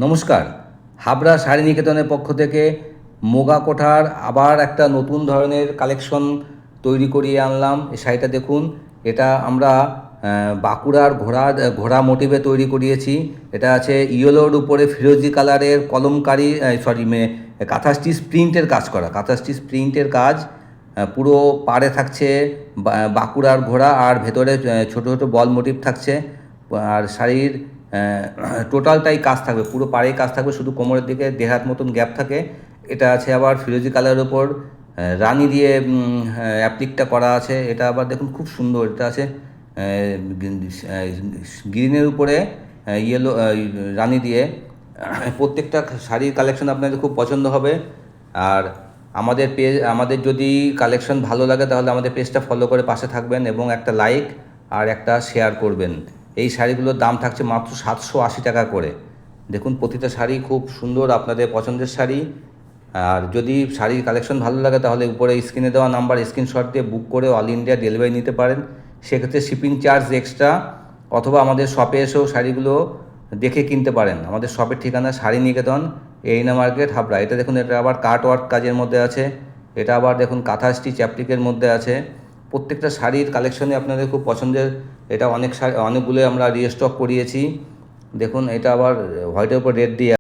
নমস্কার। হাবড়া শাড়ি নিকেতনের পক্ষ থেকে মুগা কোঠার আবার একটা নতুন ধরনের কালেকশন তৈরি করিয়ে আনলাম। এই শাড়িটা দেখুন, এটা আমরা বাঁকুড়ার ঘোড়া মোটিভে তৈরি করিয়েছি। এটা আছে ইয়েলোর উপরে ফিরোজি কালারের কলমকারি, কাঁথা স্টিচ প্রিন্টের কাজ করা, কাঁথা স্টিচ প্রিন্টের কাজ। পুরো পাড়ে থাকছে বাঁকুড়ার ঘোড়া, আর ভেতরে ছোটো ছোটো বল মোটিভ থাকছে। আর শাড়ির টোটালটাই কাজ থাকবে, পুরো পাড়েই কাজ থাকবে, শুধু কোমরের দিকে দেড় হাত মতন গ্যাপ থাকে। এটা আছে আবার ফিরোজি কালারের ওপর রানি দিয়ে অ্যাপ্লিকটা করা আছে। এটা আবার দেখুন খুব সুন্দর, এটা আছে গ্রিনের উপরে ইয়েলো রানি দিয়ে। প্রত্যেকটা শাড়ির কালেকশন আপনাদের খুব পছন্দ হবে। আর আমাদের যদি কালেকশন ভালো লাগে তাহলে আমাদের পেজটা ফলো করে পাশে থাকবেন এবং একটা লাইক আর একটা শেয়ার করবেন। এই শাড়িগুলোর দাম থাকছে মাত্র 780 টাকা করে। দেখুন প্রতিটা শাড়ি খুব সুন্দর, আপনাদের পছন্দের শাড়ি। আর যদি শাড়ির কালেকশন ভালো লাগে তাহলে উপরে স্ক্রিনে দেওয়া নাম্বার স্ক্রিনশট দিয়ে বুক করে অল ইন্ডিয়া ডেলিভারি নিতে পারেন। সেক্ষেত্রে শিপিং চার্জ এক্সট্রা, অথবা আমাদের শপে এসেও শাড়িগুলো দেখে কিনতে পারেন। আমাদের শপের ঠিকানা শাড়ি নিকেতন, এরিনা মার্কেট, হাবড়া। এটা দেখুন, এটা আবার কাট ওয়ার্ক কাজের মধ্যে আছে। এটা আবার দেখুন কাঁথা স্টিচ অ্যাপ্লিকের মধ্যে আছে। প্রত্যেকটা শাড়ির কালেকশনই আপনাদের খুব পছন্দের। এটা অনেকগুলো আমরা রিস্টক করিয়েছি। দেখুন এটা আবার হোয়াইটের উপর রেড দিয়ে